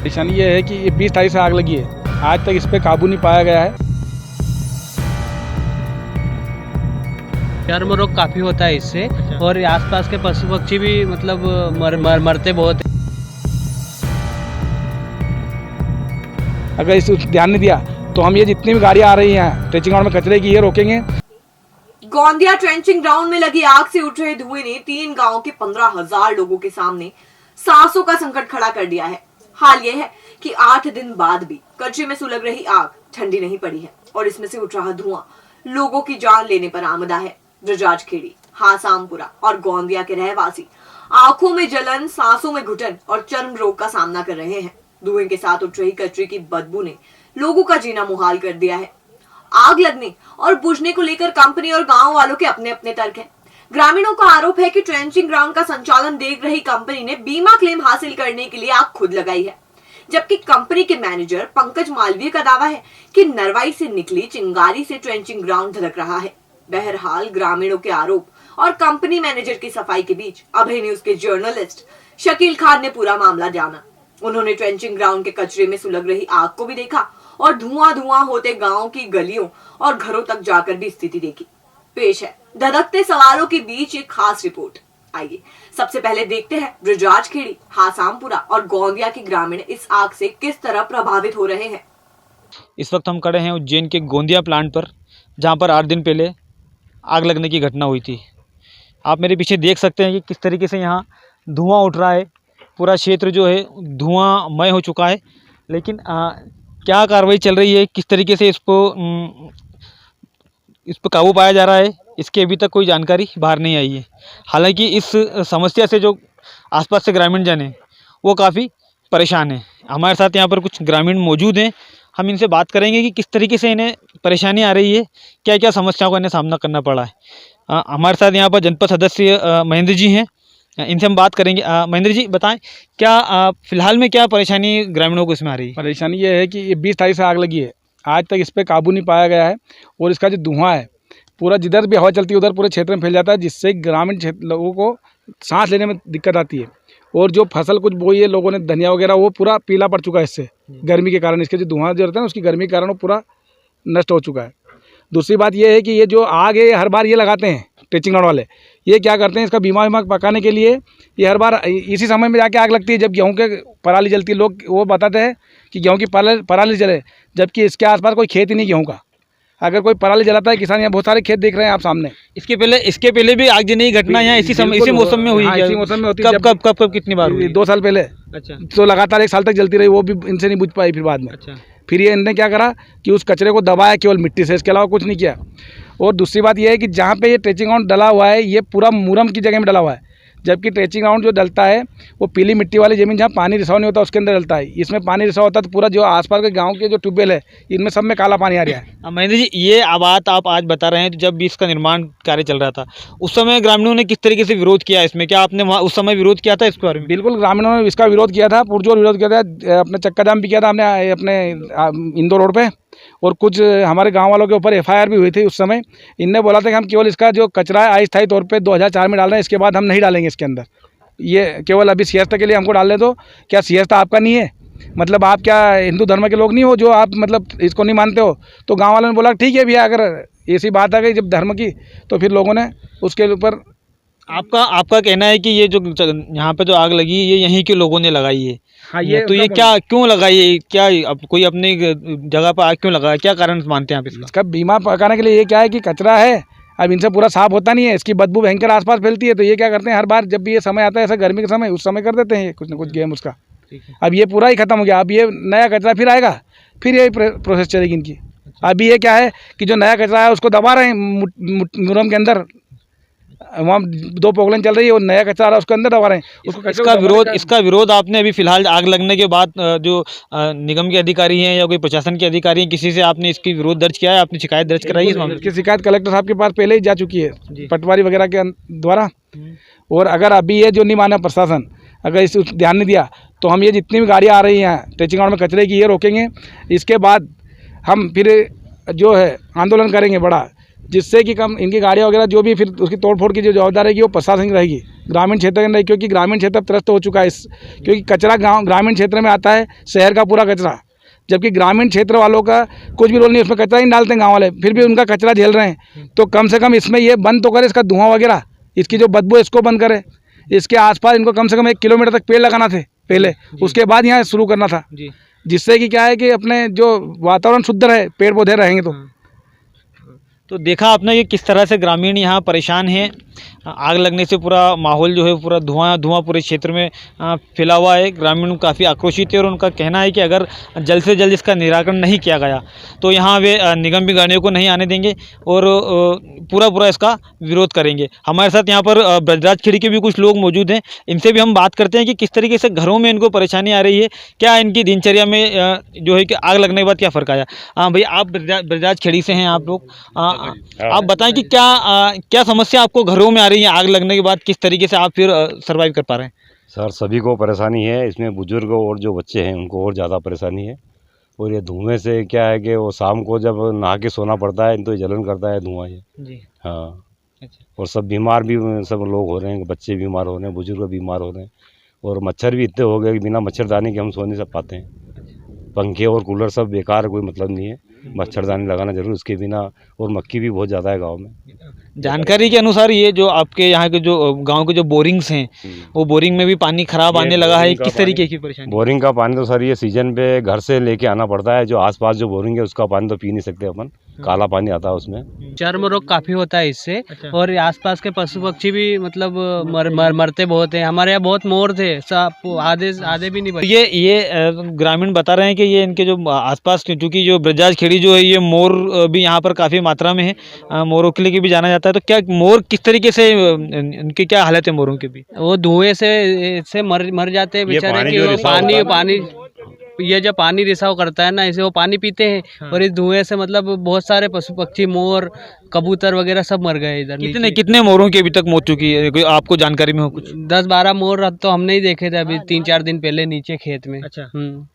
परेशानी ये है कि ये 20 तारीख से आग लगी है, आज तक इस पर काबू नहीं पाया गया है। चर्म रोग काफ़ी होता है इससे। और आसपास के पशु पक्षी भी मतलब मरते बहुत हैं। अगर इस ध्यान नहीं दिया तो हम ये जितनी भी गाड़ियाँ आ रही हैं ट्रेचिंग ग्राउंड में कचरे की, ये रोकेंगे। गोंदिया ट्रेंचिंग ग्राउंड में लगी आग से उठ रहे धुएं ने 3 गांव के 15,000 लोगों के सामने सांसों का संकट खड़ा कर दिया है। हाल यह है कि 8 दिन बाद भी कचरे में सुलग रही आग ठंडी नहीं पड़ी है और इसमें से उठ रहा धुआं लोगों की जान लेने पर आमदा है। ब्रजराजखेड़ी, हासामपुरा और गोंदिया के रहवासी आंखों में जलन, सांसों में घुटन और चर्म रोग का सामना कर रहे हैं। धुएं के साथ उठ रही कचरे की बदबू ने लोगों का जीना मुहाल कर दिया है। आग लगने और बुझने को लेकर कंपनी और गांव वालों के अपने अपने तर्क हैं। ग्रामीणों का आरोप है कि ट्रेंचिंग ग्राउंड का संचालन देख रही कंपनी ने बीमा क्लेम हासिल करने के लिए आग खुद लगाई है, जबकि कंपनी के मैनेजर पंकज मालवीय का दावा है कि नरवाई से निकली चिंगारी से ट्रेंचिंग ग्राउंड धधक रहा है। बहरहाल ग्रामीणों के आरोप और कंपनी मैनेजर की सफाई के बीच अभय न्यूज के जर्नलिस्ट शकील खान ने पूरा मामला जाना। उन्होंने ट्रेंचिंग ग्राउंड के कचरे में सुलग रही आग को भी देखा और धुआं होते गांव की गलियों और घरों तक जाकर भी स्थिति देखी। पेश है धधकते सवालों के बीच एक खास रिपोर्ट। आइए सबसे पहले देखते हैं ब्रजराजखेड़ी, हासामपुरा और गोंदिया के ग्रामीण इस आग से किस तरह प्रभावित हो रहे हैं। इस वक्त हम खड़े हैं उज्जैन के गोंदिया प्लांट पर, जहां पर 8 दिन पहले आग लगने की घटना हुई थी। आप मेरे पीछे देख सकते हैं कि किस तरीके से यहाँ धुआं उठ रहा है। पूरा क्षेत्र जो है धुआंमय हो चुका है। लेकिन क्या कार्रवाई चल रही है, किस तरीके से इस पर काबू पाया जा रहा है, इसकी अभी तक कोई जानकारी बाहर नहीं आई है। हालांकि इस समस्या से जो आसपास से ग्रामीण जन हैं वो काफ़ी परेशान हैं। हमारे साथ यहाँ पर कुछ ग्रामीण मौजूद हैं, हम इनसे बात करेंगे कि किस तरीके से इन्हें परेशानी आ रही है, क्या क्या समस्याओं का इन्हें सामना करना पड़ा है। हमारे साथ यहाँ पर जनपद सदस्य महेंद्र जी हैं, इनसे हम बात करेंगे। महेंद्र जी बताएं, क्या फिलहाल में क्या परेशानी ग्रामीणों को इसमें आ रही है? परेशानी ये है कि ये 20 तारीख से आग लगी है, आज तक इस पर काबू नहीं पाया गया है और इसका जो धुआं है पूरा जिधर भी हवा चलती है उधर पूरे क्षेत्र में फैल जाता है, जिससे ग्रामीण क्षेत्र लोगों को सांस लेने में दिक्कत आती है। और जो फसल कुछ बोई है लोगों ने, धनिया वगैरह, वो पूरा पीला पड़ चुका है इससे, गर्मी के कारण। इसके जो धुआं जो रहता है ना, उसकी गर्मी के कारण वो पूरा नष्ट हो चुका है। दूसरी बात ये है कि ये जो आग है हर बार ये लगाते हैं ट्रेचिंग ग्राउंड वाले, ये क्या करते हैं, इसका बीमा पकाने के लिए ये हर बार इसी समय में जाके आग लगती है जब गेहूं के पराली जलती है। लोग वो बताते हैं कि गेहूं की पराली जले, जबकि इसके आसपास कोई खेत ही नहीं गेहूं का। अगर कोई पराली जलाता है किसान, यहाँ बहुत सारे खेत देख रहे हैं आप सामने। इसके पहले भी आग जनी घटना यहाँ इसी मौसम में हुई? इसी मौसम में होती। कब कितनी बार हुई? 2 साल पहले। अच्छा। तो लगातार 1 साल तक जलती रही, वो भी इनसे नहीं बुझ पाई फिर बाद में। अच्छा। फिर ये इनने क्या करा कि उस कचरे को दबाया केवल मिट्टी से, इसके अलावा कुछ नहीं किया। और दूसरी बात ये है कि जहाँ पे ये ट्रेचिंग ग्राउंड डला हुआ है ये पूरा मुरम की जगह में डला हुआ है, जबकि ट्रेचिंग ग्राउंड जो डलता है वो पीली मिट्टी वाली ज़मीन जहाँ पानी रिसाव नहीं होता उसके अंदर डलता है। इसमें पानी रिसाव होता है तो पूरा जो आसपास के गांव के जो ट्यूबवेल है इनमें सब में काला पानी आ रहा है। महेंद्र जी, ये बात आप आज बता रहे हैं, तो जब भी इसका निर्माण कार्य चल रहा था उस समय ग्रामीणों ने किस तरीके से विरोध किया इसमें? क्या आपने वहाँ उस समय विरोध किया था इसके बारे में? बिल्कुल, ग्रामीणों ने इसका विरोध किया था, पुरजोर विरोध किया था। अपने चक्का जाम भी किया था हमने अपने इंदौर रोड पे, और कुछ हमारे गांव वालों के ऊपर FIR भी हुई थी उस समय। इनने बोला था कि हम केवल इसका जो कचरा है अस्थायी तौर पे 2004 में डाल रहे हैं, इसके बाद हम नहीं डालेंगे इसके अंदर। ये केवल अभी सियासत के लिए हमको डालने दो। क्या सियासत आपका नहीं है? मतलब आप क्या हिंदू धर्म के लोग नहीं हो जो आप मतलब इसको नहीं मानते हो? तो गाँव वालों ने बोला ठीक है भैया, अगर ऐसी बात आ गई जब धर्म की, तो फिर लोगों ने उसके ऊपर। आपका कहना है कि ये जो यहाँ पे जो आग लगी ये यहीं के लोगों ने लगाई है? हाँ, ये तो ये क्या क्यों लगाई है? क्या कोई अपनी जगह पर आग क्यों लगाया? क्या कारण मानते हैं आप इसका? इसका बीमा पकाने के लिए ये क्या है कि कचरा है, अब इनसे पूरा साफ होता नहीं है, इसकी बदबू भयंकर आसपास फैलती है। तो ये क्या करते हैं, हर बार जब भी ये समय आता है ऐसा गर्मी के समय, उस समय कर देते हैं कुछ ना कुछ गेम उसका। अब ये पूरा ही खत्म हो गया, अब ये नया कचरा फिर आएगा, फिर यही प्रोसेस चलेगी इनकी। अभी ये क्या है कि जो नया कचरा है उसको दबा रहे हैं मुरम के अंदर, वहाँ 2 पोगलन चल रही है, वो नया कचरा आ रहा है उसके अंदर दबा रहे हैं उसको। इसका विरोध आपने अभी फिलहाल आग लगने के बाद जो निगम के अधिकारी हैं या कोई प्रशासन के अधिकारी हैं, किसी से आपने इसकी विरोध दर्ज किया है? आपने शिकायत दर्ज कराई है इस मामले की? शिकायत कलेक्टर साहब के पास पहले ही जा चुकी है, पटवारी वगैरह के द्वारा। और अगर अभी ये जो नहीं माना प्रशासन, अगर इस ध्यान नहीं दिया तो हम ये जितनी भी गाड़ियाँ आ रही हैं ट्रेचिंग ग्राउंड में कचरे की, ये रोकेंगे। इसके बाद हम फिर जो है आंदोलन करेंगे बड़ा, जिससे कि कम इनकी गाड़ियाँ वगैरह जो भी फिर उसकी तोड़फोड़ की जो जवाबदारी रहेगी वो प्रशासन की रहेगी, ग्रामीण क्षेत्र के नहीं, क्योंकि ग्रामीण क्षेत्र अब त्रस्त हो चुका है क्योंकि कचरा गाँव ग्रामीण क्षेत्र में आता है, शहर का पूरा कचरा, जबकि ग्रामीण क्षेत्र वालों का कुछ भी रोल नहीं, उसमें कचरा ही डालते हैं गाँव वाले, फिर भी उनका कचरा झेल रहे हैं। तो कम से कम इसमें ये बंद तो करे, इसका धुआं वगैरह, इसकी जो बदबू है इसको बंद करे। इसके आसपास इनको कम से कम 1 किलोमीटर तक पेड़ लगाना थे पहले, उसके बाद यहाँ शुरू करना था, जिससे कि क्या है कि अपने जो वातावरण शुद्ध रहे, पेड़ पौधे रहेंगे तो देखा आपने कि किस तरह से ग्रामीण यहाँ परेशान हैं। आग लगने से पूरा माहौल जो है पूरा धुआं पूरे क्षेत्र में फैला हुआ है। ग्रामीण काफ़ी आक्रोशित है और उनका कहना है कि अगर जल्द से जल्द इसका निराकरण नहीं किया गया तो यहाँ वे निगम भी गाड़ियों को नहीं आने देंगे और पूरा इसका विरोध करेंगे। हमारे साथ यहाँ पर ब्रजराज खेड़ी के भी कुछ लोग मौजूद हैं, इनसे भी हम बात करते हैं कि किस तरीके से घरों में इनको परेशानी आ रही है, क्या इनकी दिनचर्या में जो है कि आग लगने के बाद क्या फ़र्क आया। हाँ भैया, आप ब्रजराज खेड़ी से हैं आप लोग, आप बताएं कि क्या समस्या आपको घरों में आ रही है आग लगने के बाद, किस तरीके से आप फिर सर्वाइव कर पा रहे हैं। सर सभी को परेशानी है, इसमें बुजुर्ग और जो बच्चे हैं उनको और ज़्यादा परेशानी है। और ये धुएं से क्या है कि वो शाम को जब नहा के सोना पड़ता है तो जलन करता है धुआं ये जी। हाँ, अच्छा। और सब बीमार भी सब लोग हो रहे हैं, बच्चे बीमार हो रहे हैं, बुजुर्ग बीमार हो रहे हैं, और मच्छर भी इतने हो गए कि बिना मच्छरदानी के हम सो नहीं सब पाते हैं। पंखे और कूलर सब बेकार, कोई मतलब नहीं है, मच्छरदानी लगाना जरूर उसके बिना, और मक्खी भी बहुत ज़्यादा है गांव में। जानकारी के अनुसार ये जो आपके यहाँ के जो गांव के जो बोरिंग्स हैं वो बोरिंग में भी पानी खराब आने लगा है, किस तरीके की परेशानी। बोरिंग का पानी तो सर ये सीजन पे घर से लेके आना पड़ता है, जो आसपास जो बोरिंग है उसका पानी तो पी नहीं सकते अपन, काला पानी आता है उसमें। चर्म रोग काफी होता है इससे। अच्छा। और आसपास के पशु पक्षी भी मतलब मरते बहुत हैं। हमारे यहाँ बहुत मोर थे, सब आधे भी नहीं बचे। ये ग्रामीण बता रहे हैं कि ये इनके जो आसपास, क्योंकि जो ब्रजराज खेड़ी जो है ये मोर भी यहाँ पर काफ़ी मात्रा में है, मोरों के लिए भी जाना जाता है। तो क्या मोर किस तरीके से, उनकी क्या हालत है मोरों के भी। वो धुएं से मर जाते हैं बेचारे, कि वो पानी ये जब पानी रिसाव करता है ना, इसे वो पानी पीते हैं। हाँ। और इस धुएं से मतलब बहुत सारे पशु पक्षी, मोर, कबूतर वगैरह सब मर गए इधर। कितने मोरों की अभी तक मौत चुकी है, कोई आपको जानकारी में हो कुछ। 10-12 मोर अब तो हमने ही देखे थे अभी 3-4 दिन पहले नीचे खेत में। अच्छा।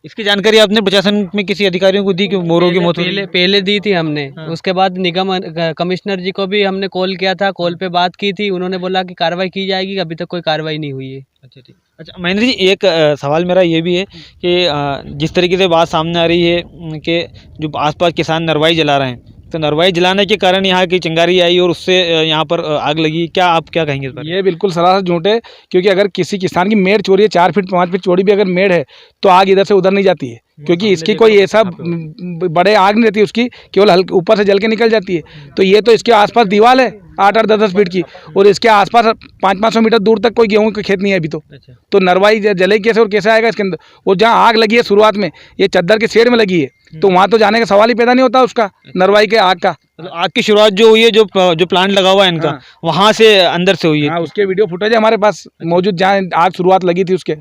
इसकी जानकारी आपने प्रशासन में किसी अधिकारियों को दी कि मोरों की मौत पहले दी थी हमने। हाँ। उसके बाद निगम कमिश्नर जी को भी हमने कॉल किया था, कॉल पे बात की थी, उन्होंने बोला कि कार्रवाई की जाएगी, अभी तक कोई कार्रवाई नहीं हुई है। अच्छा ठीक। अच्छा महेंद्र जी, एक सवाल मेरा ये भी है कि जिस तरीके से बात सामने आ रही है कि जो आसपास किसान नरवाई जला रहे हैं, तो नरवाई जलाने के कारण यहाँ की चिंगारी आई और उससे यहाँ पर आग लगी, क्या आप क्या कहेंगे इस बारे में? ये बिल्कुल सरासर झूठ है, क्योंकि अगर किसी किसान की मेड़ चोरी है, 4 फीट 5 फीट चौड़ी भी अगर मेड़ है तो आग इधर से उधर नहीं जाती है, क्योंकि इसकी कोई ऐसा बड़े आग नहीं रहती, उसकी केवल हल्के ऊपर से जल के निकल जाती है। तो ये तो इसके आसपास दीवार है 8-8 10-10 फीट की, और इसके आसपास 500-500 मीटर दूर तक कोई गेहूं का खेत नहीं है अभी तो। अच्छा। तो नरवाई जले कैसे और कैसे आएगा इसके अंदर। और जहाँ आग लगी है शुरुआत में, ये चद्दर के शेड में लगी है, तो वहाँ तो जाने का सवाल ही पैदा नहीं होता उसका, नरवाई के आग का। तो आग की शुरुआत जो हुई है, जो प्लांट लगा हुआ है इनका, हाँ। वहाँ से अंदर से हुई है। हाँ, उसके वीडियो फुटेज है हमारे पास मौजूद, जहाँ आग शुरुआत लगी थी उसके,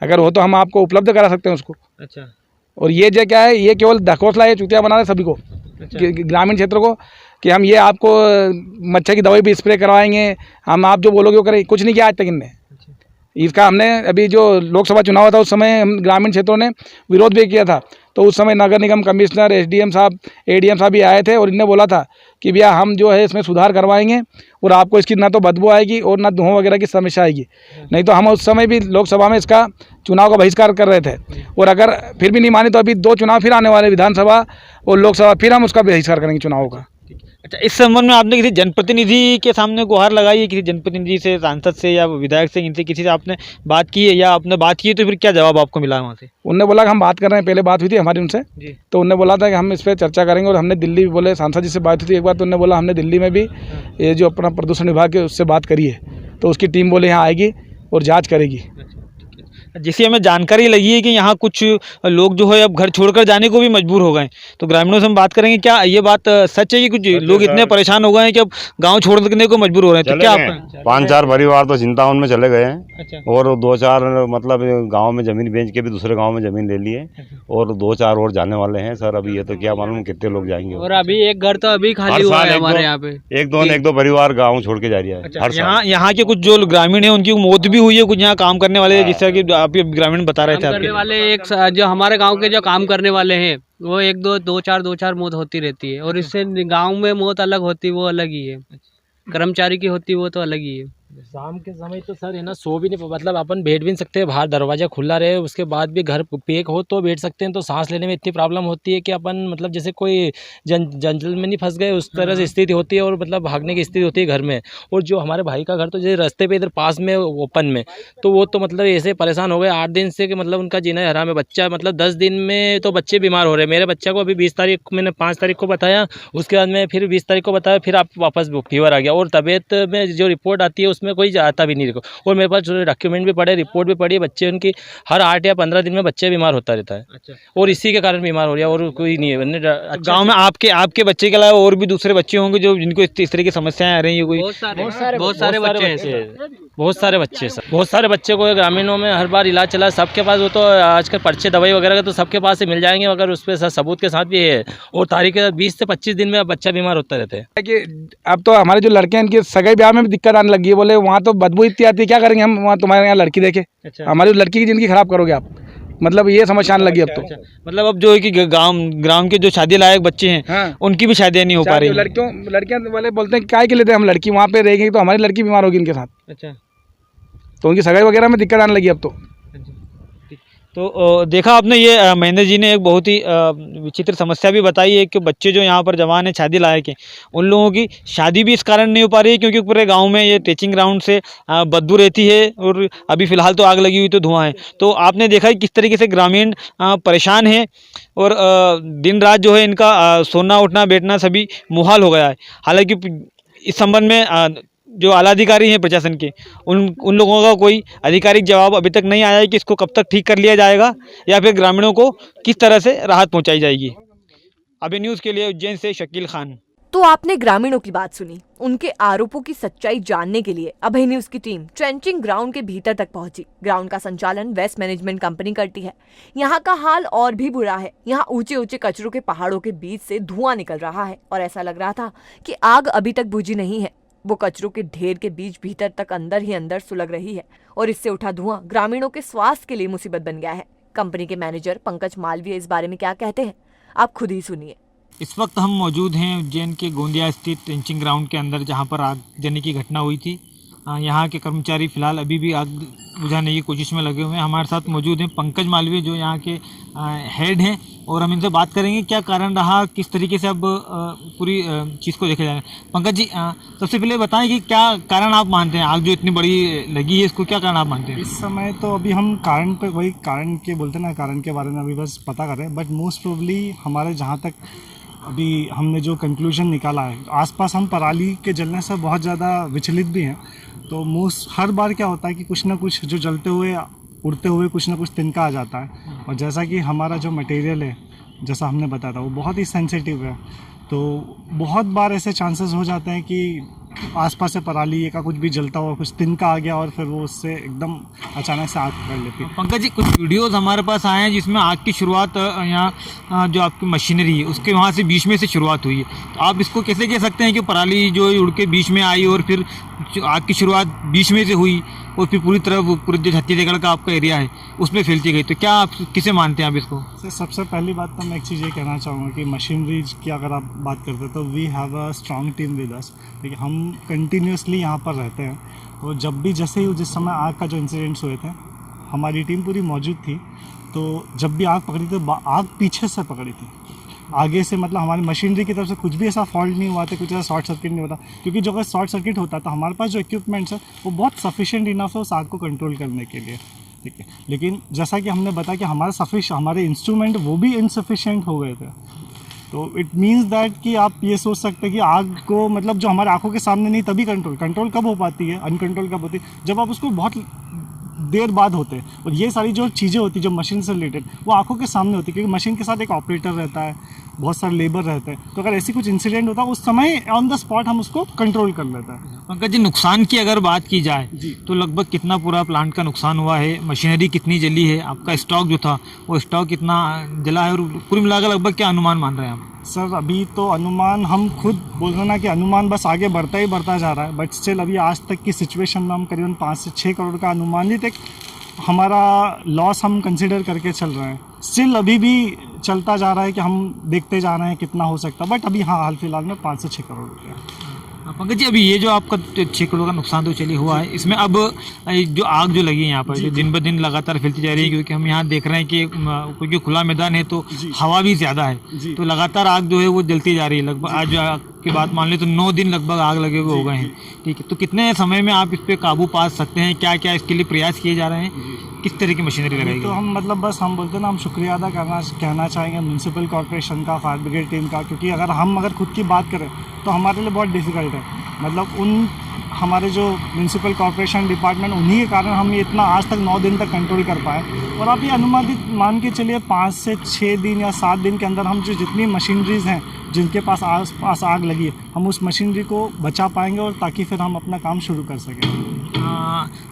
अगर हो तो हम आपको उपलब्ध करा सकते हैं उसको। अच्छा। और ये जो क्या है, ये केवल ढकोसला, ये चुतिया बना रहे सभी को। अच्छा। ग्रामीण क्षेत्र को, कि हम ये आपको मच्छर की दवाई भी स्प्रे करवाएंगे, हम आप जो बोलोगे वो करें, कुछ नहीं किया आज तक इनने। इसका हमने अभी जो लोकसभा चुनाव था उस समय हम ग्रामीण क्षेत्रों ने विरोध भी किया था, तो उस समय नगर निगम कमिश्नर, एसडीएम साहब, एडीएम साहब भी आए थे और इन्होंने बोला था कि भैया हम जो है इसमें सुधार करवाएंगे और आपको इसकी ना तो बदबू आएगी और ना धुआं वगैरह की समस्या आएगी। नहीं तो हम उस समय भी लोकसभा में इसका चुनाव का बहिष्कार कर रहे थे, और अगर फिर भी नहीं माने तो अभी 2 चुनाव फिर आने वाले, विधानसभा और लोकसभा, फिर हम उसका बहिष्कार करेंगे चुनाव का। अच्छा, इस संबंध में आपने किसी जनप्रतिनिधि के सामने गुहार लगाई है, किसी जनप्रतिनिधि से, सांसद से या विधायक से, इनसे किसी से आपने बात की है, या आपने बात की है तो फिर क्या जवाब आपको मिला है वहाँ से? उनने बोला कि हम बात कर रहे हैं, पहले बात हुई थी हमारी उनसे जी। तो उनने बोला था कि हम इस पर चर्चा करेंगे, और हमने दिल्ली बोले सांसद जी से बात हुई थी एक बार, तो उन्होंने बोला हमने दिल्ली में भी ये जो अपना प्रदूषण विभाग है उससे बात करी है, तो उसकी टीम बोले यहाँ आएगी और जाँच करेगी। जिससे हमें जानकारी लगी है कि यहाँ कुछ लोग जो है अब घर छोड़कर जाने को भी मजबूर हो गए, तो ग्रामीणों से हम बात करेंगे, क्या ये बात सच है कि कुछ लोग इतने परेशान हो गए हैं कि अब गांव छोड़ने को मजबूर हो रहे हैं? तो क्या आप 5-4 परिवार तो चिंतावन में चले गए हैं। अच्छा। और 2-4 मतलब गाँव में जमीन बेच के भी दूसरे गाँव में जमीन ले लिए, और 2-4 और जाने वाले हैं सर। अभी ये तो क्या मालूम कितने लोग जाएंगे। और अभी एक घर तो अभी खाली हुआ है हमारे यहाँ पे, एक दो परिवार गाँव छोड़ के जा रही है। यहाँ के कुछ जो ग्रामीण है उनकी मौत भी हुई है, कुछ यहाँ काम करने वाले, जिससे कि आप ये ग्रामीण बता रहे थे काम करने आपके वाले जो हमारे गांव के जो काम करने वाले हैं वो दो चार मौत होती रहती है, और इससे गांव में मौत अलग होती वो अलग ही है, कर्मचारी की होती वो तो अलग ही है। शाम के समय तो सर है ना, सो भी नहीं, मतलब अपन बैठ भी नहीं सकते, बाहर दरवाजा खुला रहे उसके बाद भी घर पैक हो तो बैठ सकते हैं, तो सांस लेने में इतनी प्रॉब्लम होती है कि अपन मतलब जैसे कोई जंगल में नहीं फंस गए उस तरह से स्थिति होती है, और मतलब भागने की स्थिति होती है घर में। और जो हमारे भाई का घर तो जैसे रास्ते पे इधर पास में ओपन में, तो वो तो मतलब ऐसे परेशान हो गए 8 दिन से कि मतलब उनका जीना हराम है। बच्चा मतलब 10 दिन में तो बच्चे बीमार हो रहे हैं। मेरे बच्चा को अभी 20 तारीख मैंने 5 तारीख को बताया, उसके बाद में फिर 20 तारीख को बताया, फिर आप वापस फीवर आ गया, और तबीयत में जो रिपोर्ट आती है उसमें कोई आता भी नहीं। और मेरे पास डॉक्यूमेंट भी पड़े, रिपोर्ट भी पड़ी है, बच्चे उनकी हर 8 या 15 दिन में बच्चे बीमार होता रहता है। अच्छा। और इसी के कारण बीमार हो रहा है, और कोई नहीं है। गांव में आपके बच्चे के अलावा और भी दूसरे बच्चे होंगे जो जिनको इस तरह की समस्याएं आ रही है? कोई बहुत सारे बच्चे ऐसे, बहुत सारे बच्चे सर, बहुत सारे बच्चे को ग्रामीणों में हर बार इलाज चला, सबके पास वो तो आजकल पर्चे दवाई वगैरह का तो सबके पास से मिल जाएंगे, मगर उस पर सबूत के साथ भी है। और तारीख के 20 से 25 दिन में बच्चा बीमार होता रहता है। कि अब तो हमारे जो लड़के हैं इनके सगाई ब्याह में भी दिक्कत आने लगी है। बोले वहाँ तो बदबू इतनी आती है, क्या करेंगे हम वहाँ तुम्हारे यहाँ लड़की देखे? अच्छा। हमारी लड़की की ज़िंदगी खराब करोगे आप, मतलब ये समस्या आने लगी अब तो। मतलब अब जो है कि ग्राम के जो शादी लायक बच्चे हैं, हाँ, उनकी भी शादियां नहीं हो पा रही। लड़कियाँ वाले बोलते हैं काय के लिए हम लड़की वहाँ पे रहेंगे तो हमारी लड़की बीमार होगी इनके साथ, अच्छा, तो उनकी सगाई वगैरह में दिक्कत आने लगी अब तो। तो देखा आपने, ये महेंद्र जी ने एक बहुत ही विचित्र समस्या भी बताई है कि बच्चे जो यहाँ पर जवान है शादी लायक हैं, उन लोगों की शादी भी इस कारण नहीं हो पा रही है क्योंकि पूरे गांव में ये टेचिंग ग्राउंड से बदबू रहती है, और अभी फ़िलहाल तो आग लगी हुई तो धुआं है। तो आपने देखा है किस तरीके से ग्रामीण परेशान हैं, और दिन रात जो है इनका सोना उठना बैठना सभी मुहाल हो गया है। हालाँकि इस संबंध में जो आला अधिकारी हैं प्रशासन के, उन लोगों का कोई आधिकारिक जवाब अभी तक नहीं आया है कि इसको कब तक ठीक कर लिया जाएगा या फिर ग्रामीणों को किस तरह से राहत पहुंचाई जाएगी। अभी न्यूज़ के लिए उज्जैन से शकील खान। तो आपने ग्रामीणों की बात सुनी, उनके आरोपों की सच्चाई जानने के लिए अभय न्यूज की टीम ट्रेंचिंग ग्राउंड के भीतर तक पहुंची। ग्राउंड का संचालन वेस्ट मैनेजमेंट कंपनी करती है। यहाँ का हाल और भी बुरा है। यहाँ ऊंचे ऊंचे कचरों के पहाड़ों के बीच से धुआं निकल रहा है, और ऐसा लग रहा था कि आग अभी तक बुझी नहीं है। वो कचरों के ढेर के बीच भीतर तक अंदर ही अंदर सुलग रही है, और इससे उठा धुआं ग्रामीणों के स्वास्थ्य के लिए मुसीबत बन गया है। कंपनी के मैनेजर पंकज मालवीय इस बारे में क्या कहते हैं, आप खुद ही सुनिए। इस वक्त हम मौजूद हैं उज्जैन के गोंदिया स्थित ट्रेंचिंग ग्राउंड के अंदर, जहां पर आग लगने की घटना हुई थी। यहाँ के कर्मचारी फिलहाल अभी भी आग बुझाने की कोशिश में लगे हुए हैं। हमारे साथ मौजूद हैं पंकज मालवीय जो यहाँ के हेड हैं, और हम इनसे बात करेंगे क्या कारण रहा, किस तरीके से अब पूरी चीज़ को देखा जाए। पंकज जी, सबसे पहले बताएं कि क्या कारण आप मानते हैं, आग जो इतनी बड़ी लगी है इसको क्या कारण आप मानते हैं? इस समय तो अभी हम कारण पे वही कारण के बोलते हैं ना, कारण के बारे में अभी बस पता कर रहे हैं, बट मोस्ट प्रोबेबली हमारे जहाँ तक अभी हमने जो कंक्लूजन निकाला है, आसपास हम पराली के जलने से बहुत ज़्यादा विचलित भी हैं। तो मोस्ट हर बार क्या होता है कि कुछ ना कुछ जो जलते हुए उड़ते हुए कुछ ना कुछ तिनका आ जाता है, और जैसा कि हमारा जो मटेरियल है, जैसा हमने बताया था, वो बहुत ही सेंसिटिव है। तो बहुत बार ऐसे चांसेस हो जाते हैं कि आसपास से पराली का कुछ भी जलता हुआ कुछ तिनका आ गया और फिर वो उससे एकदम अचानक से आग पकड़ लेती है। पंकज जी, कुछ वीडियोस हमारे पास आए हैं जिसमें आग की शुरुआत यहाँ जो आपकी मशीनरी है उसके वहाँ से बीच में से शुरुआत हुई है। तो आप इसको कैसे कह सकते हैं कि पराली जो उड़ के बीच में आई और फिर आग की शुरुआत बीच में से हुई और फिर पूरी तरह पूरे जो छत्तीसगढ़ का आपका एरिया है उसमें फैलती गई? तो क्या आप किसे मानते हैं आप इसको? सर, सबसे पहली बात तो मैं एक चीज़ ये कहना चाहूँगा कि मशीनरी की अगर आप बात करते हैं तो we have a strong team with us. देखिए, हम कंटिन्यूसली यहाँ पर रहते हैं, और जब भी जैसे ही जिस समय आग का जो इंसिडेंट्स हुए थे हमारी टीम पूरी मौजूद थी। तो जब भी आग पकड़ी तो आग पीछे से पकड़ी थी, आगे से, मतलब हमारी मशीनरी की तरफ से कुछ भी ऐसा फॉल्ट नहीं हुआ था, कुछ ऐसा शॉर्ट सर्किट नहीं होता, क्योंकि जो अगर शॉर्ट सर्किट होता तो हमारे पास जो इक्विपमेंट्स है वो बहुत सफिशिएंट इनफ है उस आग को कंट्रोल करने के लिए, ठीक है। लेकिन जैसा कि हमने बताया कि हमारे इंस्ट्रूमेंट वो भी इनसफिशिएंट हो गए थे। तो इट मीन्स दैट कि आप ये सोच सकते हैं कि आग को, मतलब जो हमारे आंखों के सामने नहीं, तभी कंट्रोल कब हो पाती है, अनकंट्रोल कब होती है, जब आप उसको बहुत देर बाद होते हैं। और ये सारी जो चीज़ें होती हैं जो मशीन से रिलेटेड, वो आंखों के सामने होती है, क्योंकि मशीन के साथ एक ऑपरेटर रहता है, बहुत सारे लेबर रहते हैं। तो अगर ऐसी कुछ इंसिडेंट होता है उस समय ऑन द स्पॉट हम उसको कंट्रोल कर लेते हैं। पंकज जी, नुकसान की अगर बात की जाए तो लगभग कितना पूरा प्लांट का नुकसान हुआ है, मशीनरी कितनी जली है, आपका स्टॉक जो था वो स्टॉक कितना जला है, और पूरी मिलाकर लगभग क्या अनुमान मान रहे हैं आप? सर, अभी तो अनुमान हम खुद बोल रहे ना कि अनुमान बस आगे बढ़ता ही बढ़ता जा रहा है, बट स्टिल अभी आज तक की सिचुएशन में हम करीबन 5 से 6 करोड़ का अनुमानित एक हमारा लॉस हम कंसिडर करके चल रहे हैं। स्टिल अभी भी चलता जा रहा है कि हम देखते जा रहे हैं कितना हो सकता है, बट अभी हाँ हाल फिलहाल में 5 से 6 करोड़ रुपया। पंकज जी, अभी ये जो आपका 6 करोड़ का नुकसान तो चलिए हुआ है, इसमें अब जो आग जो लगी है यहाँ पर, जो दिन ब दिन लगातार फैलती जा रही है, क्योंकि हम यहाँ देख रहे हैं कि क्योंकि खुला मैदान है तो हवा भी ज़्यादा है, तो लगातार आग जो है वो जलती जा रही है। लगभग आज की बात मान ले तो 9 दिन लगभग आग लगे हुए हो गए हैं। ठीक है, तो कितने समय में आप इस पर काबू पा सकते हैं? क्या क्या इसके लिए प्रयास किए जा रहे हैं? किस तरह की मशीनरी लगाई तो हम मतलब बस हम बोलते हैं ना, हम शुक्रिया अदा कहना चाहेंगे म्यूनसिपल कॉर्पोरेशन का, फायर ब्रिगेड टीम का, क्योंकि अगर खुद की बात करें तो हमारे लिए बहुत डिफ़िकल्ट है। मतलब हमारे जो म्यूनसिपल कॉर्पोरेशन डिपार्टमेंट, उन्हीं के कारण हम ये इतना आज तक 9 दिन तक कंट्रोल कर पाए। और आप ये अनुमानित मान के चलिए 5 से 6 दिन या 7 दिन के अंदर हम जो जितनी मशीनरीज हैं जिनके पास आस आग लगी है, हम उस मशीनरी को बचा पाएंगे और ताकि फिर हम अपना काम शुरू कर सकें।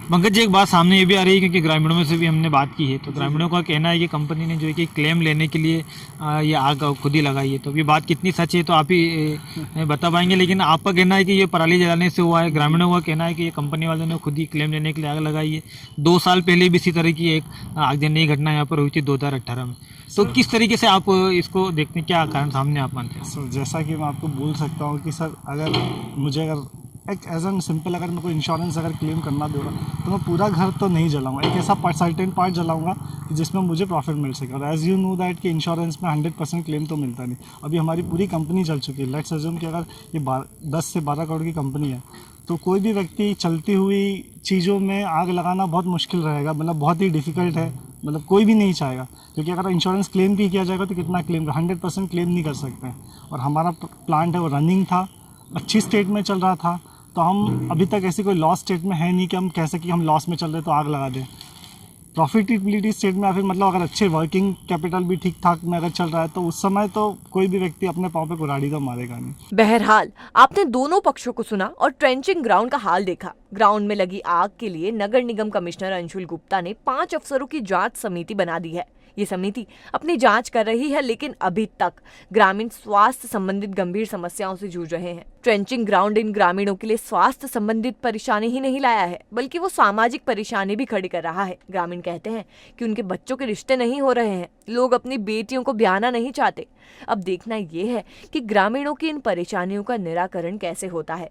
पंकज जी, एक बात सामने ये भी आ रही है, क्योंकि ग्रामीणों में से भी हमने बात की है, तो ग्रामीणों का कहना है कि कंपनी ने जो है कि क्लेम लेने के लिए ये आग खुद ही लगाई है। तो अभी बात कितनी सच है तो आप ही बता पाएंगे, लेकिन आपका कहना है कि ये पराली जलाने से हुआ है। ग्रामीणों का कहना है कि ये कंपनी वालों ने खुद ही क्लेम लेने के लिए आग लगाई है। 2 साल पहले भी इसी तरह की एक आगजनी की घटना यहाँ पर हुई थी 2018 में। तो किस तरीके से आप इसको देखते हैं, क्या कारण सामने आप मानते हैं? सर, जैसा कि मैं आपको बोल सकता हूँ कि सर, अगर एक एज एन सिंपल अगर मेरे को इंश्योरेंस अगर क्लेम करना देगा तो मैं पूरा घर तो नहीं जलाऊंगा, एक ऐसा सर्टेन पार्ट जलाऊंगा कि जिसमें मुझे प्रॉफिट मिल सके। और एज़ यू नो दैट कि इंश्योरेंस में 100% क्लेम तो मिलता नहीं। अभी हमारी पूरी कंपनी चल चुकी है। लेट्स अज्यूम कि अगर ये 10 से 12 करोड़ की कंपनी है, तो कोई भी व्यक्ति चलती हुई चीज़ों में आग लगाना बहुत मुश्किल रहेगा, मतलब बहुत ही डिफ़िकल्ट है। मतलब कोई भी नहीं चाहेगा, क्योंकि अगर इंश्योरेंस क्लेम भी किया जाएगा तो कितना क्लेम, 100% क्लेम नहीं कर सकते हैं। और हमारा प्लांट है वो रनिंग था, अच्छी स्टेट में चल रहा था, तो हम अभी तक ऐसी कोई लॉस स्टेट में है नहीं कि हम कह सकें कि हम लॉस में चल रहे तो आग लगा दें। प्रॉफिटेबिलिटी स्टेट में, या फिर मतलब अगर अच्छे वर्किंग कैपिटल भी ठीक ठाक में अगर चल रहा है तो उस समय तो कोई भी व्यक्ति अपने पाँव पे कुल्हाड़ी तो मारेगा नहीं। बहरहाल आपने दोनों पक्षों को सुना और ट्रेंचिंग ग्राउंड का हाल देखा। ग्राउंड में लगी आग के लिए नगर निगम कमिश्नर अंशुल गुप्ता ने 5 अफसरों की जांच समिति बना दी है। ये समिति अपनी जांच कर रही है, लेकिन अभी तक ग्रामीण स्वास्थ्य संबंधित गंभीर समस्याओं से जूझ रहे हैं। ट्रेंचिंग ग्राउंड इन ग्रामीणों के लिए स्वास्थ्य संबंधित परेशानी ही नहीं लाया है, बल्कि वो सामाजिक परेशानी भी खड़ी कर रहा है। ग्रामीण कहते हैं कि उनके बच्चों के रिश्ते नहीं हो रहे हैं, लोग अपनी बेटियों को ब्याहना नहीं चाहते। अब देखना ये है कि ग्रामीणों की इन परेशानियों का निराकरण कैसे होता है।